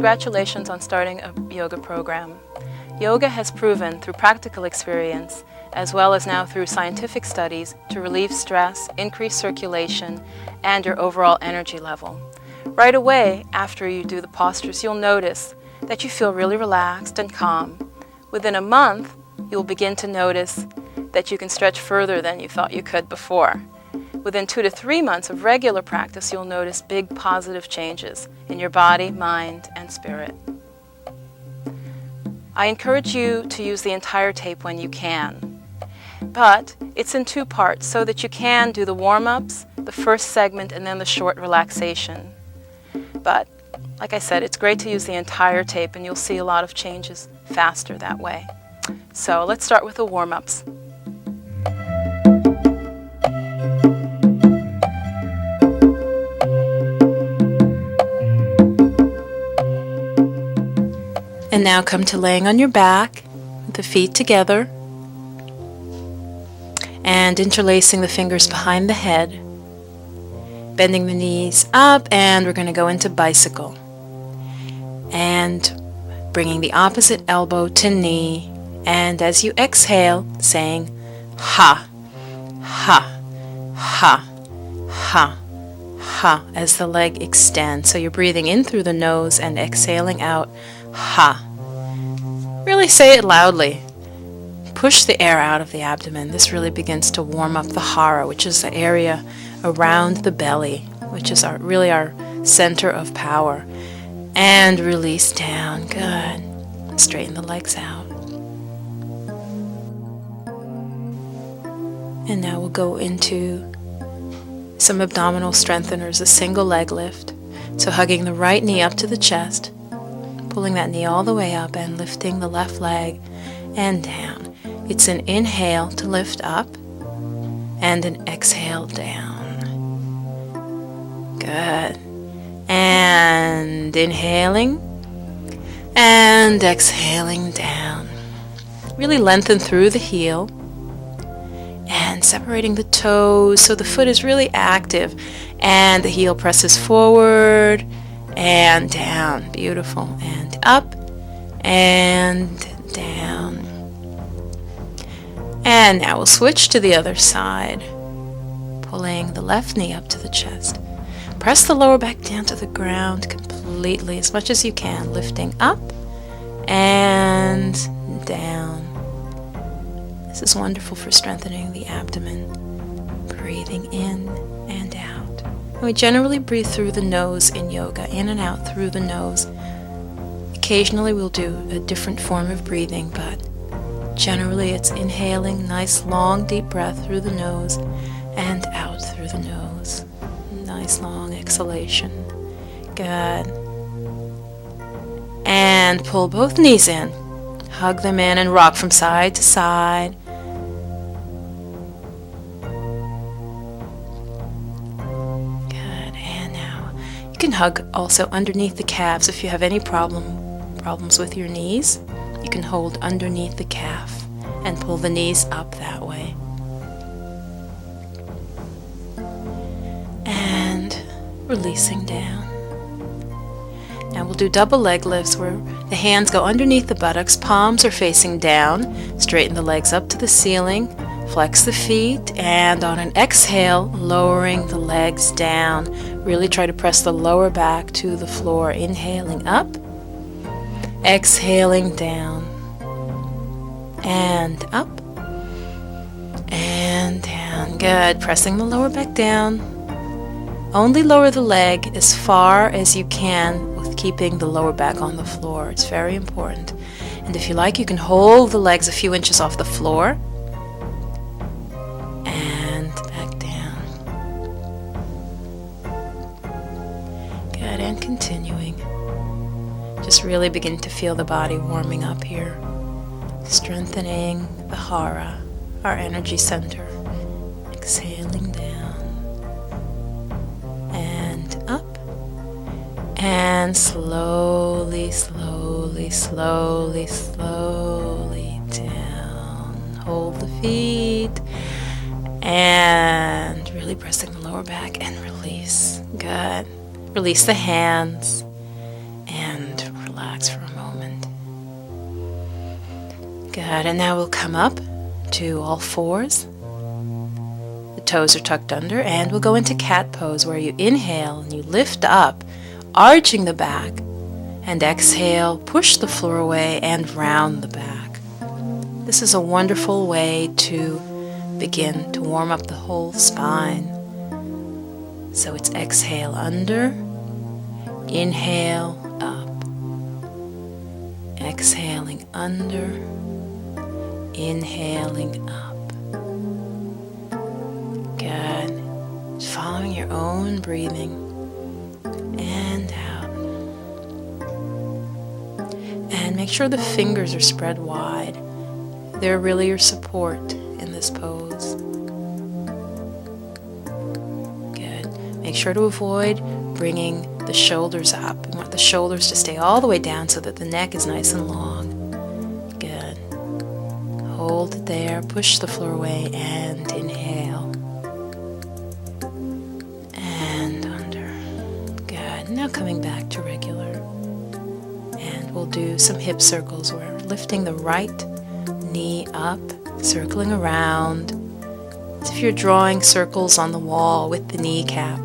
congratulations on starting a yoga program. Yoga has proven through practical experience, as well as now through scientific studies, to relieve stress, increase circulation, and your overall energy level. Right away, after you do the postures, you'll notice that you feel really relaxed and calm. Within a month, you'll begin to notice that you can stretch further than you thought you could before. Within 2 to 3 months of regular practice, you'll notice big positive changes in your body, mind, and spirit. I encourage you to use the entire tape when you can, but it's in 2 parts so that you can do the warm-ups, the first segment, and then the short relaxation. But like I said, it's great to use the entire tape and you'll see a lot of changes faster that way. So let's start with the warm-ups. And now come to laying on your back, with the feet together, and interlacing the fingers behind the head, bending the knees up, and we're going to go into bicycle. And bringing the opposite elbow to knee, and as you exhale, saying ha, ha, ha, ha, ha, as the leg extends. So you're breathing in through the nose and exhaling out, ha. Really say it loudly. Push the air out of the abdomen. This really begins to warm up the hara, which is the area around the belly, which is really our center of power. And release down. Good. Straighten the legs out. And now we'll go into some abdominal strengtheners, a single leg lift. So hugging the right knee up to the chest, pulling that knee all the way up and lifting the left leg and down. It's an inhale to lift up and an exhale down. Good. And inhaling and exhaling down. Really lengthen through the heel and separating the toes so the foot is really active and the heel presses forward and down. Beautiful. And up and down. And now we'll switch to the other side, pulling the left knee up to the chest. Press the lower back down to the ground completely, as much as you can, lifting up and down. This is wonderful for strengthening the abdomen. Breathing in and out. And we generally breathe through the nose in yoga, in and out through the nose. Occasionally we'll do a different form of breathing, but generally it's inhaling, nice long deep breath through the nose and out through the nose. Nice long exhalation. Good. And pull both knees in. Hug them in and rock from side to side. Good. And now you can hug also underneath the calves if you have any problems with your knees. You can hold underneath the calf and pull the knees up that way. And releasing down. Now we'll do double leg lifts where the hands go underneath the buttocks, palms are facing down, straighten the legs up to the ceiling, flex the feet, and on an exhale, lowering the legs down. Really try to press the lower back to the floor, inhaling up, exhaling down, and up, and down. Good. Pressing the lower back down. Only lower the leg as far as you can with keeping the lower back on the floor. It's very important. And if you like, you can hold the legs a few inches off the floor. And back down. Good. And continuing. Just really begin to feel the body warming up here. Strengthening the hara, our energy center. Exhaling down. And up. And slowly, slowly, slowly, slowly down. Hold the feet. And really pressing the lower back and release. Good. Release the hands. And Good, and now we'll come up to all fours. The toes are tucked under, and we'll go into cat pose where you inhale and you lift up, arching the back, and exhale, push the floor away and round the back. This is a wonderful way to begin to warm up the whole spine. So it's exhale under, inhale up, exhaling under, inhaling up. Good. Just following your own breathing and out. And make sure the fingers are spread wide. They're really your support in this pose. Good. Make sure to avoid bringing the shoulders up. We want the shoulders to stay all the way down so that the neck is nice and long. Good. Hold it there, push the floor away, and inhale. And under. Good. Now coming back to regular. And we'll do some hip circles. We're lifting the right knee up, circling around. As if you're drawing circles on the wall with the kneecap.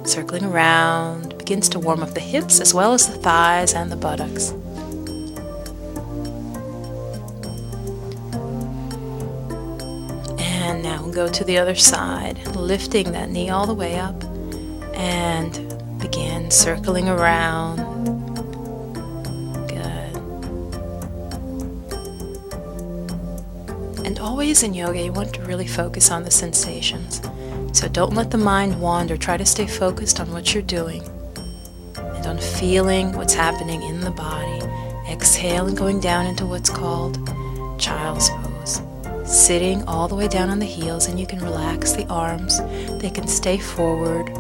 Circling around, begins to warm up the hips as well as the thighs and the buttocks. And now we'll go to the other side, lifting that knee all the way up and begin circling around. Good. And always in yoga, you want to really focus on the sensations. So don't let the mind wander. Try to stay focused on what you're doing and on feeling what's happening in the body. Exhale and going down into what's called child's pose. Sitting all the way down on the heels, and you can relax the arms. They can stay forward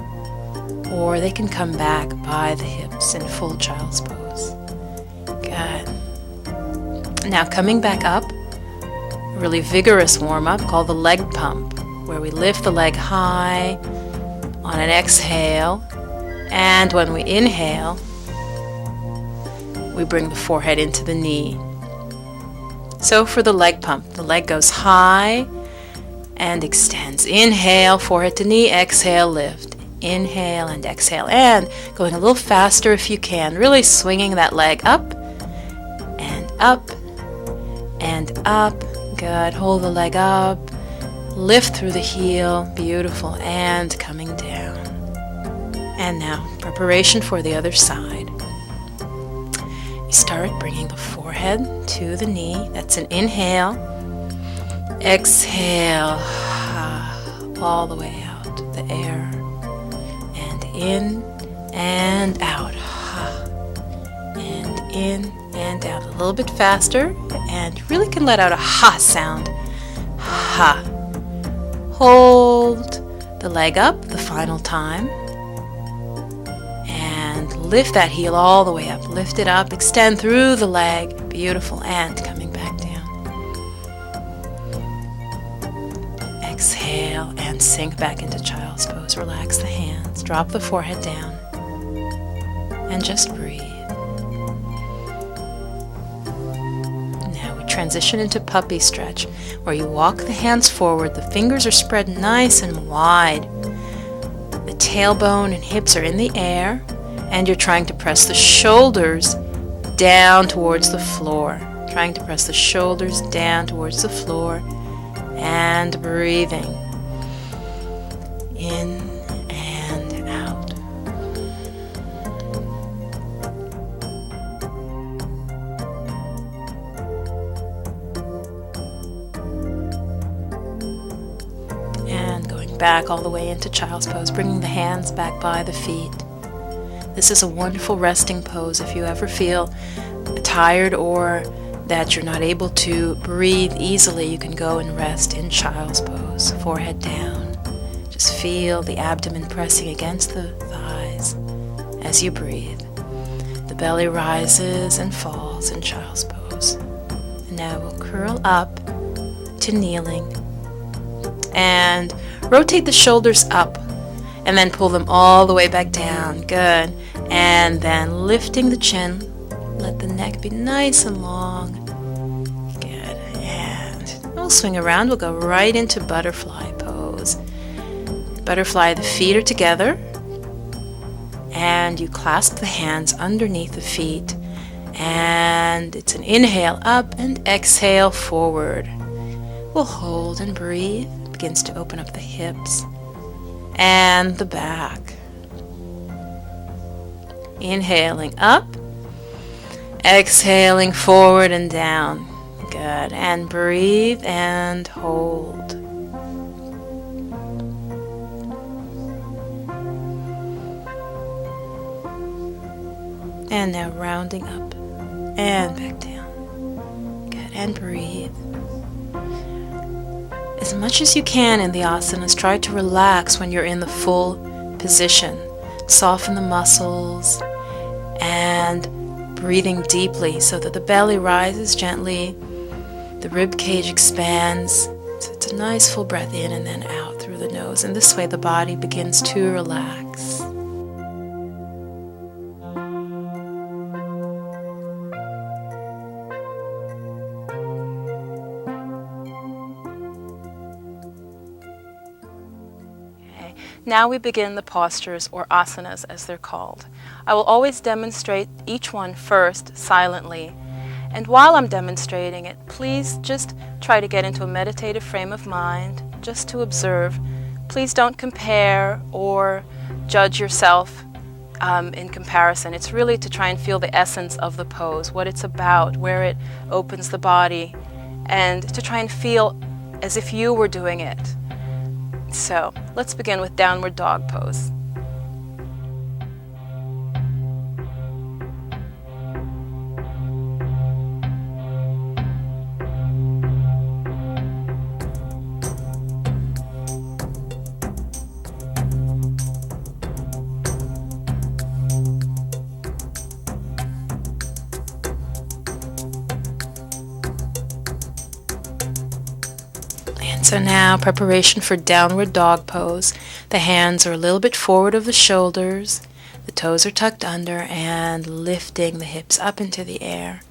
or they can come back by the hips in full child's pose. Good. Now coming back up, a really vigorous warm-up called the leg pump, where we lift the leg high on an exhale, and when we inhale, we bring the forehead into the knee. So for the leg pump, the leg goes high and extends. Inhale, forehead to knee, exhale, lift. Inhale and exhale, and going a little faster if you can, really swinging that leg up and up and up. Good, hold the leg up. Lift through the heel, beautiful, and coming down. And now, preparation for the other side. You start bringing the forehead to the knee. That's an inhale. Exhale, all the way out, the air. And in and out. And in and out. A little bit faster, and you really can let out a ha sound. Ha. Hold the leg up the final time and lift that heel all the way up. Lift it up, extend through the leg. Beautiful, and coming back down. Exhale and sink back into child's pose. Relax the hands, drop the forehead down, and just breathe. Transition into puppy stretch, where you walk the hands forward, the fingers are spread nice and wide, the tailbone and hips are in the air, and you're trying to press the shoulders down towards the floor. Trying to press the shoulders down towards the floor, and breathing in and out. Back all the way into child's pose, bringing the hands back by the feet. This is a wonderful resting pose. If you ever feel tired or that you're not able to breathe easily, you can go and rest in child's pose, forehead down. Just feel the abdomen pressing against the thighs as you breathe. The belly rises and falls in child's pose. And now we'll curl up to kneeling and rotate the shoulders up and then pull them all the way back down. Good. And then lifting the chin. Let the neck be nice and long. Good. we'll swing around. We'll go right into butterfly pose. Butterfly, the feet are together, and you clasp the hands underneath the feet, and it's an inhale up and exhale forward. We'll hold and breathe. Begins to open up the hips and the back. Inhaling up, exhaling forward and down. Good. And breathe and hold. And now rounding up and back down. Good. And breathe. As much as you can in the asanas, try to relax when you're in the full position. Soften the muscles and breathing deeply so that the belly rises gently, the rib cage expands. So it's a nice full breath in and then out through the nose. And this way the body begins to relax. Now we begin the postures, or asanas as they're called. I will always demonstrate each one first silently. And while I'm demonstrating it, please just try to get into a meditative frame of mind, just to observe. Please don't compare or judge yourself in comparison. It's really to try and feel the essence of the pose, what it's about, where it opens the body, and to try and feel as if you were doing it. So, let's begin with downward dog pose. So now, preparation for downward dog pose. The hands are a little bit forward of the shoulders, the toes are tucked under, and lifting the hips up into the air.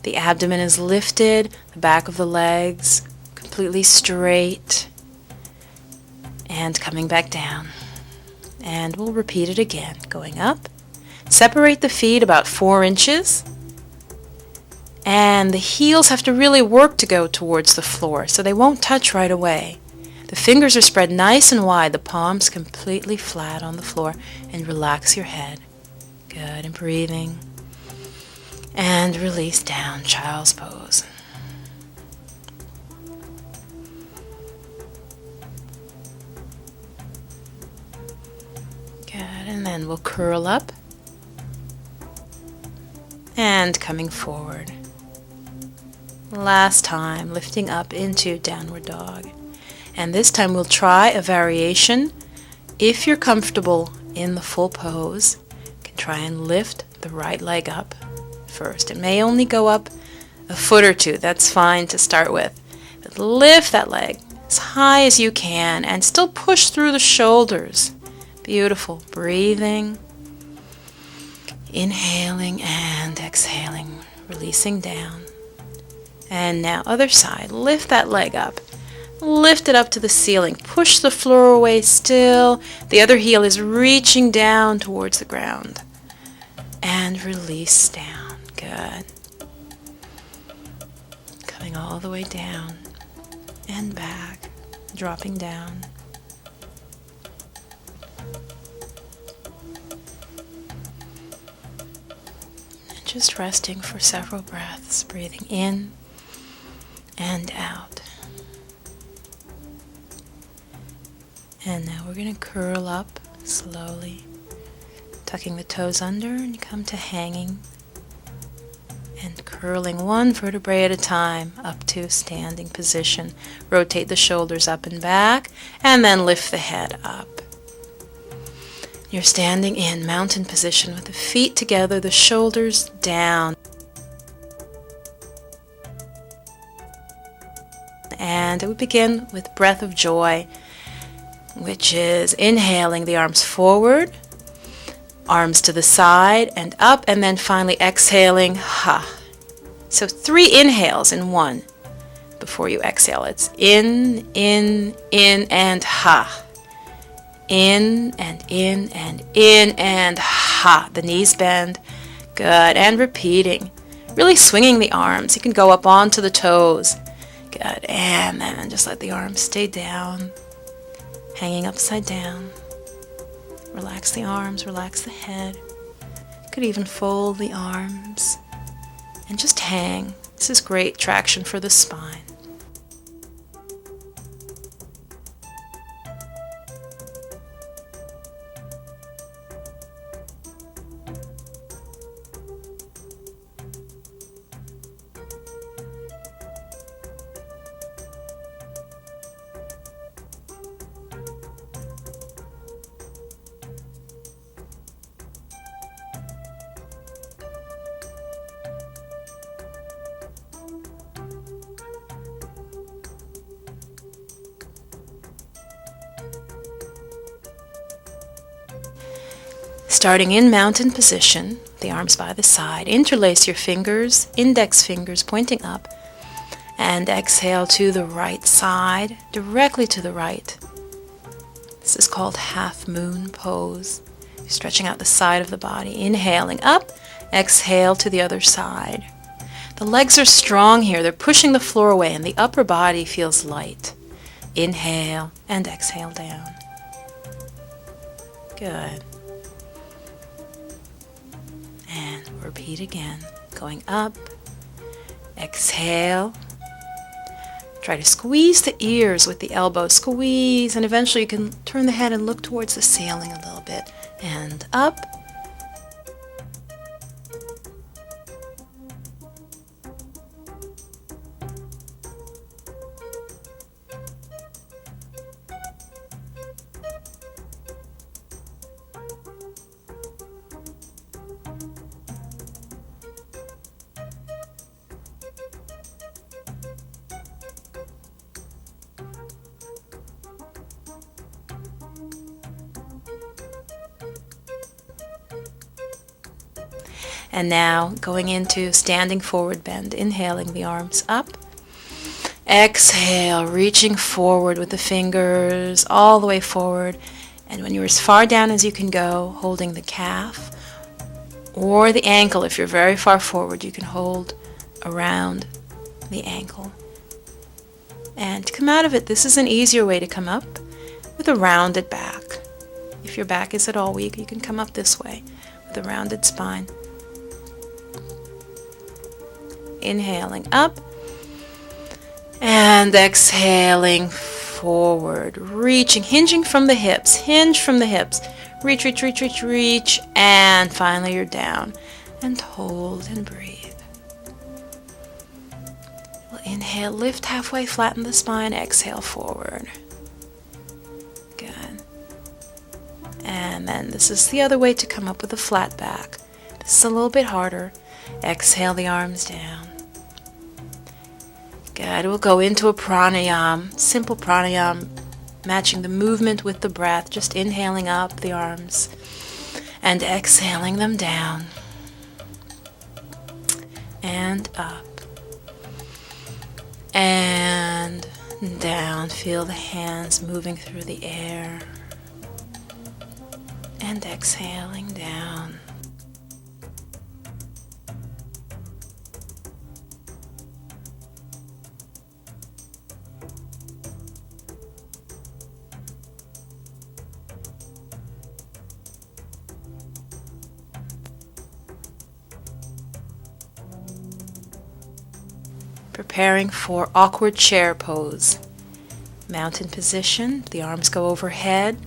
The abdomen is lifted, the back of the legs completely straight, and coming back down. And we'll repeat it again, going up. Separate the feet about 4 inches. And the heels have to really work to go towards the floor, so they won't touch right away. The fingers are spread nice and wide, the palms completely flat on the floor, and relax your head. Good, and breathing. And release down, child's pose. Good, and then we'll curl up. And coming forward. Last time, lifting up into downward dog. And this time we'll try a variation. If you're comfortable in the full pose, you can try and lift the right leg up first. It may only go up a foot or two. That's fine to start with. But lift that leg as high as you can and still push through the shoulders. Beautiful. Breathing. Inhaling and exhaling. Releasing down. And now other side, lift that leg up. Lift it up to the ceiling. Push the floor away still. The other heel is reaching down towards the ground. And release down. Good. Coming all the way down and back. Dropping down. And just resting for several breaths. Breathing in and out. And now we're going to curl up slowly, tucking the toes under, and you come to hanging and curling one vertebrae at a time up to standing position. Rotate the shoulders up and back, and then lift the head up. You're standing in mountain position with the feet together, the shoulders down. And we begin with breath of joy, which is inhaling the arms forward, arms to the side and up, and then finally exhaling, ha. So 3 inhales in one before you exhale. It's in, and ha. In and in and in and ha. The knees bend. Good. And repeating. Really swinging the arms. You can go up onto the toes. Good. And then just let the arms stay down. Hanging upside down. Relax the arms, relax the head. You could even fold the arms and just hang. This is great traction for the spine. Starting in mountain position, the arms by the side, interlace your fingers, index fingers pointing up, and exhale to the right side, directly to the right. This is called half moon pose. You're stretching out the side of the body, inhaling up, exhale to the other side. The legs are strong here, they're pushing the floor away, and the upper body feels light. Inhale and exhale down. Good. And repeat again, going up, exhale. Try to squeeze the ears with the elbows, squeeze, and eventually you can turn the head and look towards the ceiling a little bit. And up. And now going into standing forward bend, inhaling the arms up. Exhale, reaching forward with the fingers all the way forward. And when you're as far down as you can go, holding the calf or the ankle. If you're very far forward, you can hold around the ankle. And to come out of it, this is an easier way to come up with a rounded back. If your back is at all weak, you can come up this way with a rounded spine. Inhaling up and exhaling forward, reaching, hinging from the hips, hinge from the hips, reach, reach, reach, reach, reach, and finally you're down, and hold and breathe. We'll inhale, lift halfway, flatten the spine, exhale forward. Good. And then this is the other way to come up with a flat back. This is a little bit harder. Exhale the arms down. Good. We'll go into a pranayama, simple pranayama, matching the movement with the breath, just inhaling up the arms and exhaling them down and up and down. Feel the hands moving through the air and exhaling down. Preparing for awkward chair pose. Mountain position, the arms go overhead,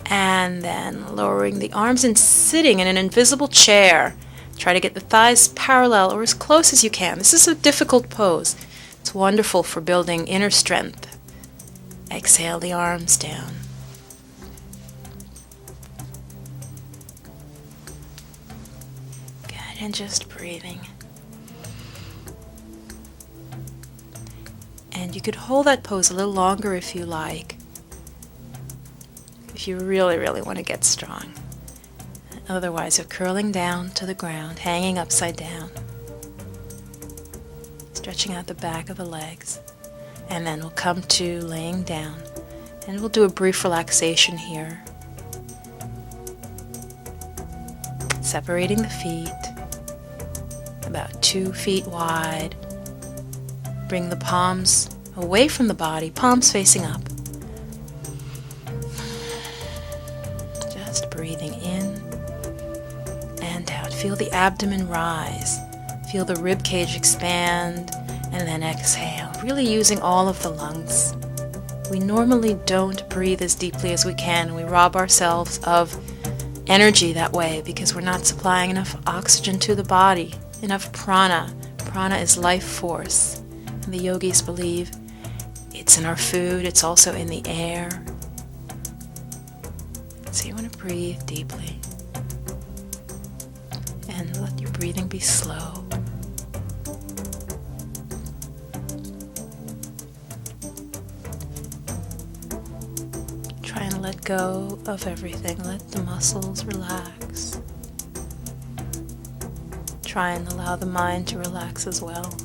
and then lowering the arms and sitting in an invisible chair. Try to get the thighs parallel or as close as you can. This is a difficult pose. It's wonderful for building inner strength. Exhale the arms down. Good, and just breathing. And you could hold that pose a little longer if you like, if you really, really want to get strong. Otherwise, you're curling down to the ground, hanging upside down, stretching out the back of the legs. And then we'll come to laying down. And we'll do a brief relaxation here. Separating the feet, about 2 feet wide. Bring the palms away from the body, palms facing up. Just breathing in and out. Feel the abdomen rise. Feel the rib cage expand, and then exhale, really using all of the lungs. We normally don't breathe as deeply as we can. We rob ourselves of energy that way because we're not supplying enough oxygen to the body, enough prana. Prana is life force. And the yogis believe it's in our food, it's also in the air. So you want to breathe deeply. And let your breathing be slow. Try and let go of everything. Let the muscles relax. Try and allow the mind to relax as well.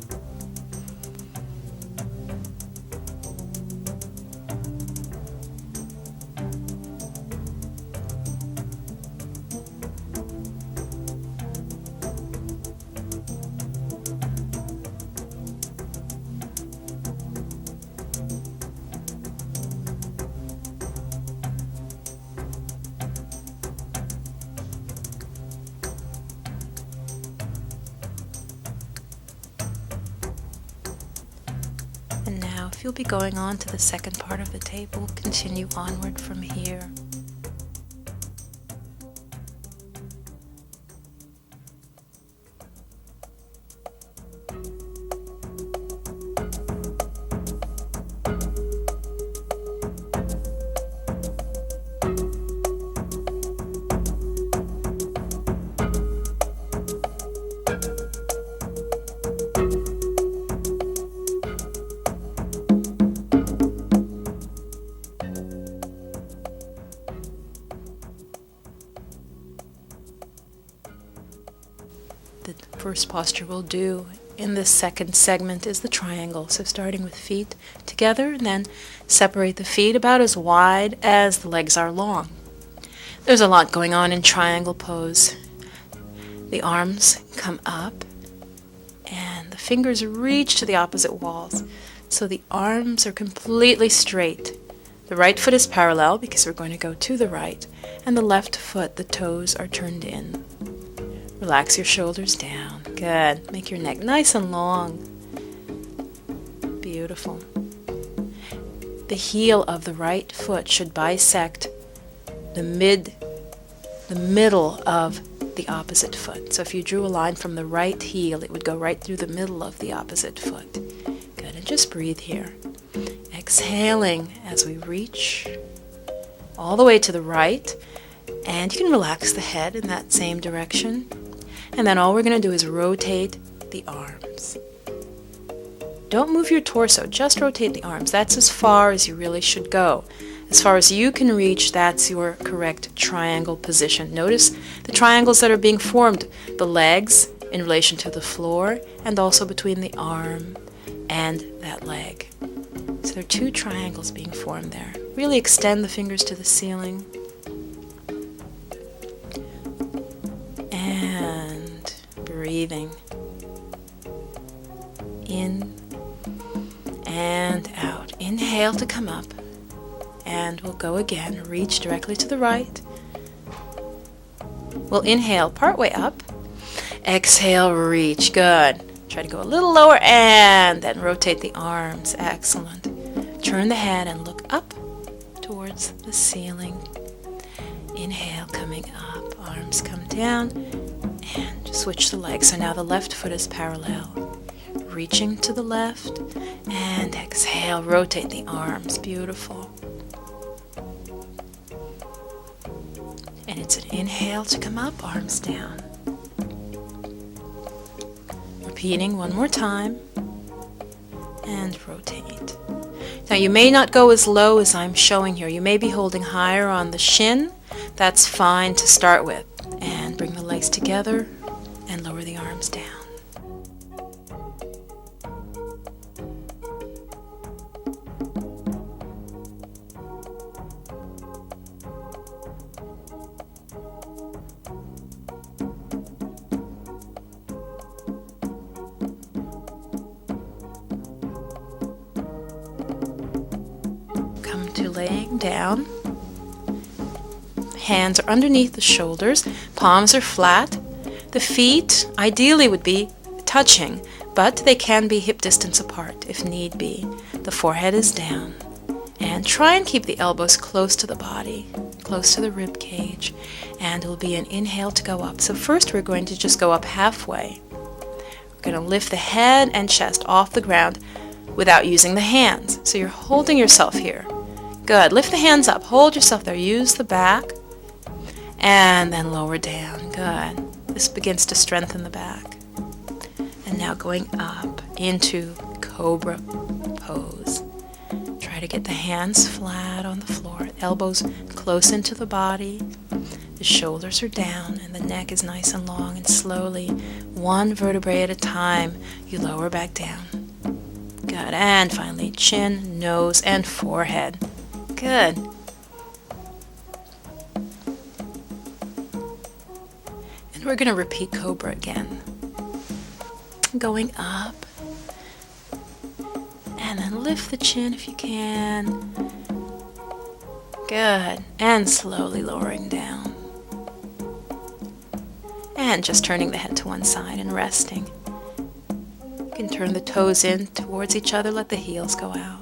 And now, if you'll be going on to the second part of the table, continue onward from here. The first posture we'll do in this second segment is the triangle. So starting with feet together, and then separate the feet about as wide as the legs are long. There's a lot going on in triangle pose. The arms come up and the fingers reach to the opposite walls. So the arms are completely straight. The right foot is parallel because we're going to go to the right, and the left foot, the toes are turned in. Relax your shoulders down. Good. Make your neck nice and long. Beautiful. The heel of the right foot should bisect the middle of the opposite foot. So if you drew a line from the right heel, it would go right through the middle of the opposite foot. Good. And just breathe here. Exhaling as we reach all the way to the right. And you can relax the head in that same direction. And then all we're going to do is rotate the arms. Don't move your torso, just rotate the arms. That's as far as you really should go. As far as you can reach, that's your correct triangle position. Notice the triangles that are being formed, the legs in relation to the floor, and also between the arm and that leg. So there are 2 triangles being formed there. Really extend the fingers to the ceiling. Breathing in and out. Inhale to come up, and we'll go again. Reach directly to the right. We'll inhale partway up. Exhale, reach. Good. Try to go a little lower, and then rotate the arms. Excellent. Turn the head and look up towards the ceiling. Inhale, coming up. Arms come down. And switch the legs. So now the left foot is parallel. Reaching to the left. And exhale, rotate the arms. Beautiful. And it's an inhale to come up, arms down. Repeating one more time. And rotate. Now you may not go as low as I'm showing here. You may be holding higher on the shin. That's fine to start with. And bring the legs together and lower the arms down. to laying down. Hands are underneath the shoulders, palms are flat. The feet ideally would be touching, but they can be hip distance apart if need be. The forehead is down. And try and keep the elbows close to the body, close to the rib cage. And it will be an inhale to go up. So first we're going to just go up halfway. We're going to lift the head and chest off the ground without using the hands. So you're holding yourself here. Good. Lift the hands up. Hold yourself there. Use the back. And then lower down. Good. This begins to strengthen the back. And now going up into Cobra pose. Try to get the hands flat on the floor, elbows close into the body. The shoulders are down and the neck is nice and long, and slowly, one vertebrae at a time, you lower back down. Good. And finally, chin, nose, and forehead. Good. And we're going to repeat Cobra again. Going up. And then lift the chin if you can. Good. And slowly lowering down. And just turning the head to one side and resting. You can turn the toes in towards each other. Let the heels go out.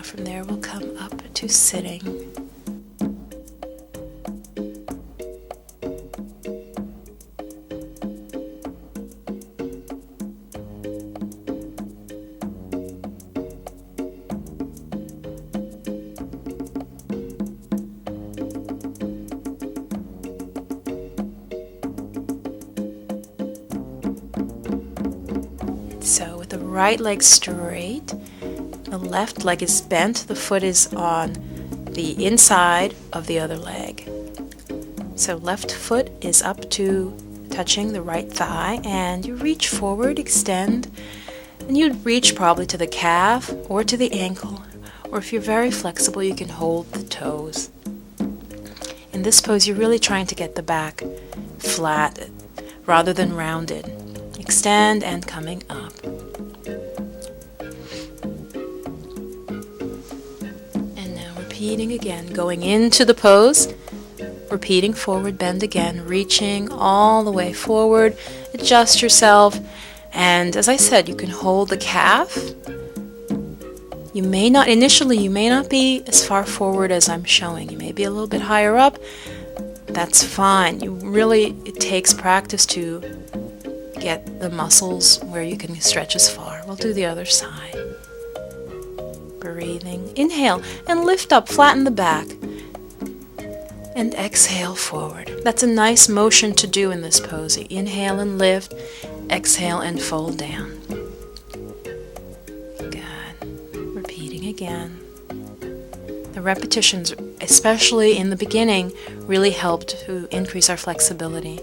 From there we'll come up to sitting. So with the right leg straight, the left leg is bent, the foot is on the inside of the other leg. So left foot is up to touching the right thigh, and you reach forward, extend, and you'd reach probably to the calf or to the ankle, or if you're very flexible you can hold the toes. In this pose you're really trying to get the back flat rather than rounded. Extend and coming up. Repeating again, going into the pose, repeating forward bend again, reaching all the way forward, adjust yourself, and as I said, you can hold the calf. You may not be as far forward as I'm showing. You may be a little bit higher up. That's fine. It takes practice to get the muscles where you can stretch as far. We'll do the other side. Breathing. Inhale and lift up, flatten the back. And exhale forward. That's a nice motion to do in this pose. Inhale and lift, exhale and fold down. Good. Repeating again. The repetitions, especially in the beginning, really help to increase our flexibility.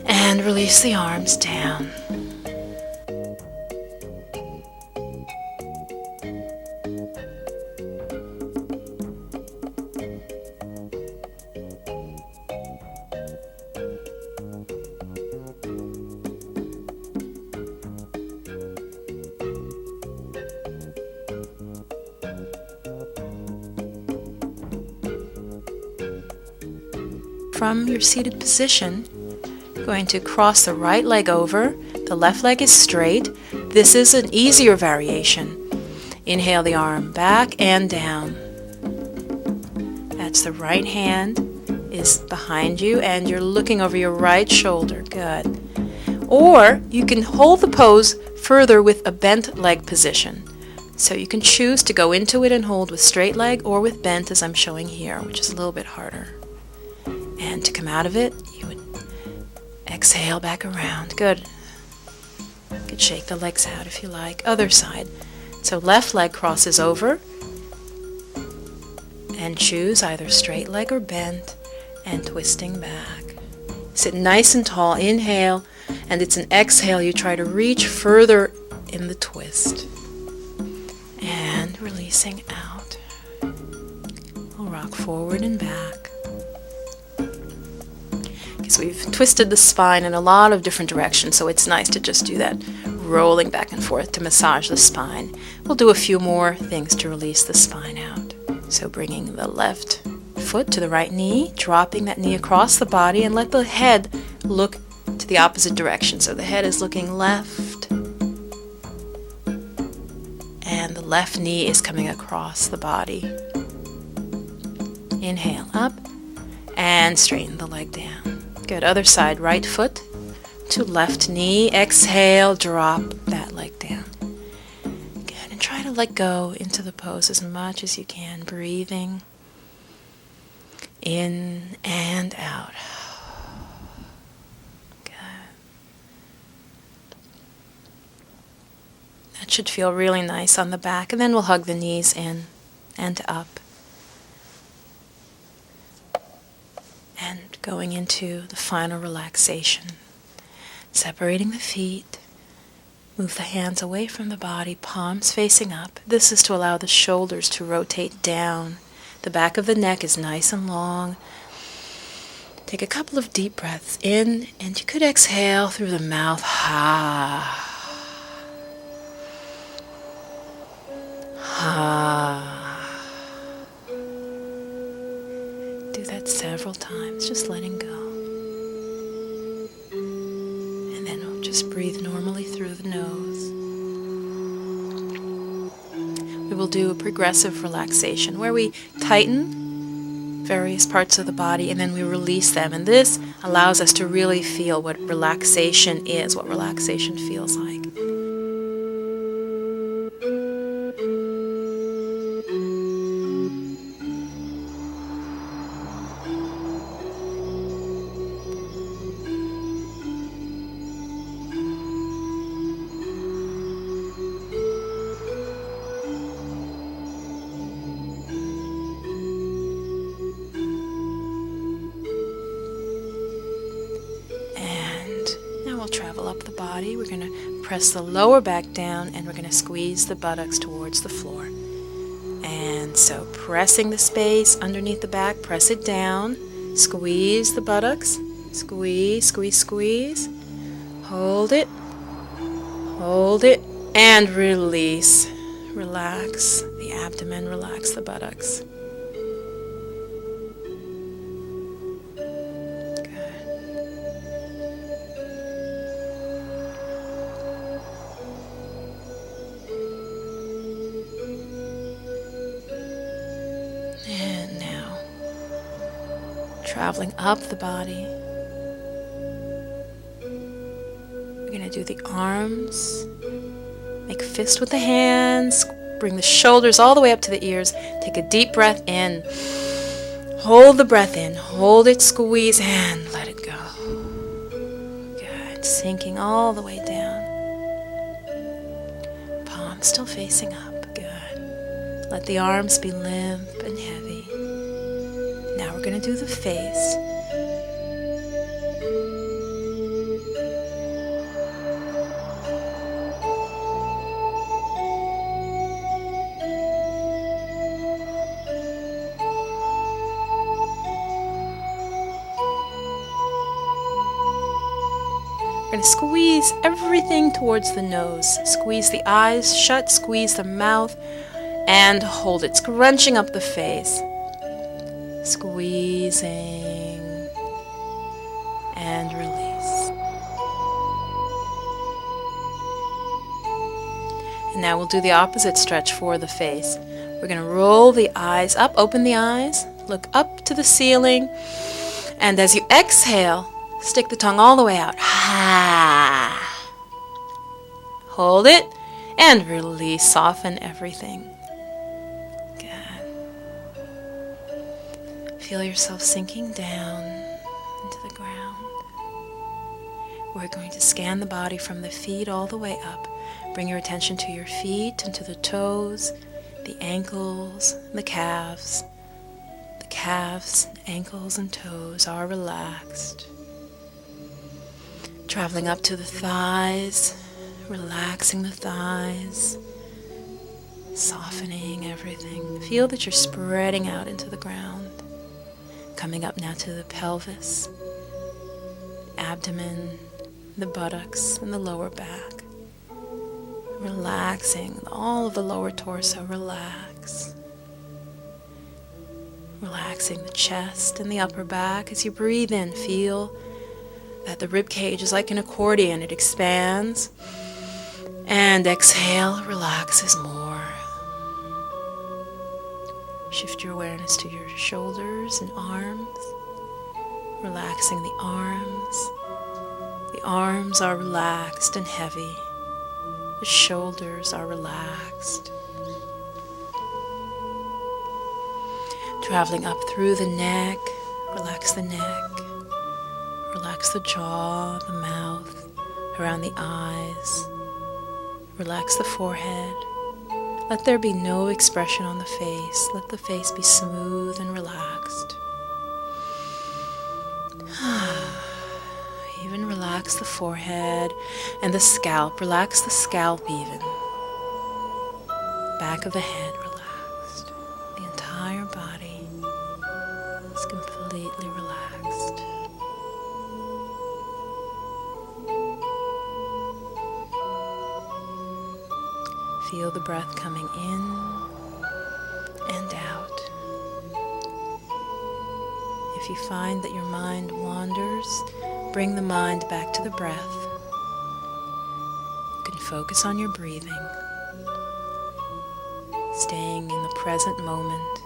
And release the arms down. From your seated position, you're going to cross the right leg over, the left leg is straight. This is an easier variation. Inhale the arm back and down. That's the right hand is behind you and you're looking over your right shoulder. Good. Or you can hold the pose further with a bent leg position. So you can choose to go into it and hold with straight leg or with bent as I'm showing here, which is a little bit harder. And to come out of it, you would exhale back around. Good. You could shake the legs out if you like. Other side. So left leg crosses over. And choose either straight leg or bent and twisting back. Sit nice and tall. Inhale. And it's an exhale. You try to reach further in the twist. And releasing out. rock forward and back. Because we've twisted the spine in a lot of different directions, so it's nice to just do that rolling back and forth to massage the spine. We'll do a few more things to release the spine out. So bringing the left foot to the right knee, dropping that knee across the body, and let the head look to the opposite direction. So the head is looking left, and the left knee is coming across the body. Inhale up, and straighten the leg down. Good. Other side, right foot to left knee. Exhale, drop that leg down. Good. And try to let go into the pose as much as you can, breathing in and out. Good. That should feel really nice on the back, and then we'll hug the knees in and up. And going into the final relaxation. Separating the feet. Move the hands away from the body, palms facing up. This is to allow the shoulders to rotate down. The back of the neck is nice and long. Take a couple of deep breaths in, and you could exhale through the mouth. Ha. Ha. Do that several times, just letting go. And then we'll just breathe normally through the nose. We will do a progressive relaxation where we tighten various parts of the body and then we release them. And this allows us to really feel what relaxation is, what relaxation feels like. Travel up the body. We're going to press the lower back down and we're going to squeeze the buttocks towards the floor. And so pressing the space underneath the back, press it down, squeeze the buttocks, squeeze, squeeze, squeeze, hold it, and release. Relax the abdomen, relax the buttocks. And now, traveling up the body, we're going to do the arms, make a fist with the hands, bring the shoulders all the way up to the ears, take a deep breath in, hold the breath in, hold it, squeeze, and let it go. Good, sinking all the way down, palms still facing up. Let the arms be limp and heavy. Now we're going to do the face. We're going to squeeze everything towards the nose. Squeeze the eyes shut, squeeze the mouth, and hold it, scrunching up the face. Squeezing and release. And now we'll do the opposite stretch for the face. We're going to roll the eyes up, open the eyes, look up to the ceiling, and as you exhale, stick the tongue all the way out. Ha! Hold it and release, soften everything. Feel yourself sinking down into the ground. We're going to scan the body from the feet all the way up. Bring your attention to your feet and to the toes, the ankles, the calves. The calves, ankles, and toes are relaxed. Traveling up to the thighs, relaxing the thighs. softening everything. Feel that you're spreading out into the ground. Coming up now to the pelvis, abdomen, the buttocks, and the lower back. Relaxing all of the lower torso. Relax. Relaxing the chest and the upper back. As you breathe in, feel that the rib cage is like an accordion. It expands. And exhale, relaxes more. Shift your awareness to your shoulders and arms. Relaxing the arms. The arms are relaxed and heavy. The shoulders are relaxed. Traveling up through the neck. Relax the neck. Relax the jaw, the mouth, around the eyes. Relax the forehead. Let there be no expression on the face. Let the face be smooth and relaxed. Even relax the forehead and the scalp. Relax the scalp even. Back of the head relaxed. The entire body is completely relaxed. Feel the breath coming in and out. If you find that your mind wanders, bring the mind back to the breath. You can focus on your breathing, staying in the present moment,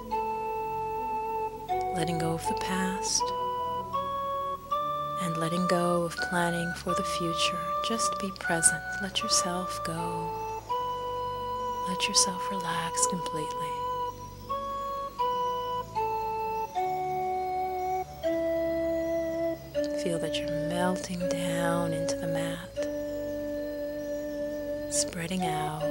letting go of the past, and letting go of planning for the future. Just be present. Let yourself go. Let yourself relax completely. Feel that you're melting down into the mat, spreading out.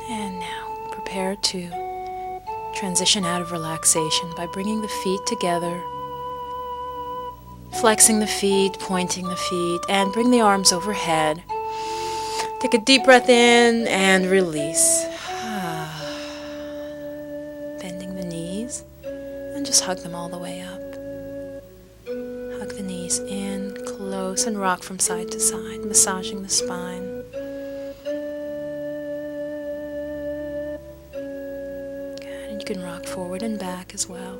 And now prepare to transition out of relaxation by bringing the feet together, flexing the feet, pointing the feet, and bring the arms overhead. Take a deep breath in and release. Bending the knees and just hug them all the way up. Hug the knees in, close, and rock from side to side, massaging the spine. Good, and you can rock forward and back as well,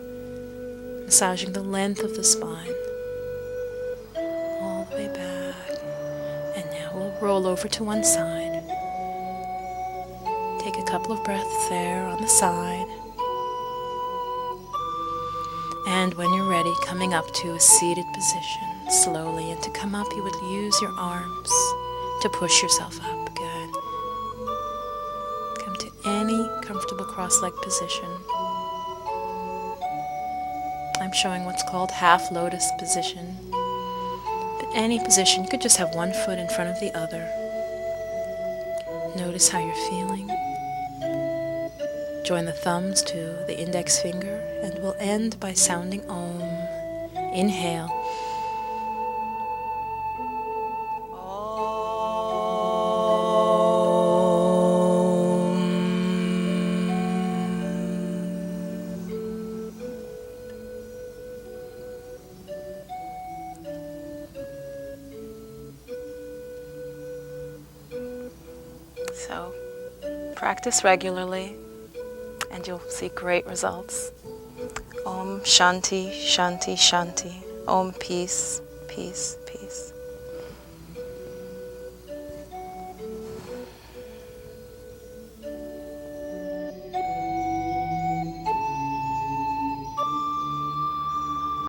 massaging the length of the spine. All the way back. We'll roll over to one side. Take a couple of breaths there on the side. And when you're ready, coming up to a seated position slowly. And to come up, you would use your arms to push yourself up. Good. Come to any comfortable cross-legged position. I'm showing what's called half lotus position. Any position, you could just have one foot in front of the other. Notice how you're feeling. Join the thumbs to the index finger, and we'll end by sounding Om. Inhale. So, practice regularly and you'll see great results. Om Shanti, Shanti, Shanti. Om Peace, Peace, Peace.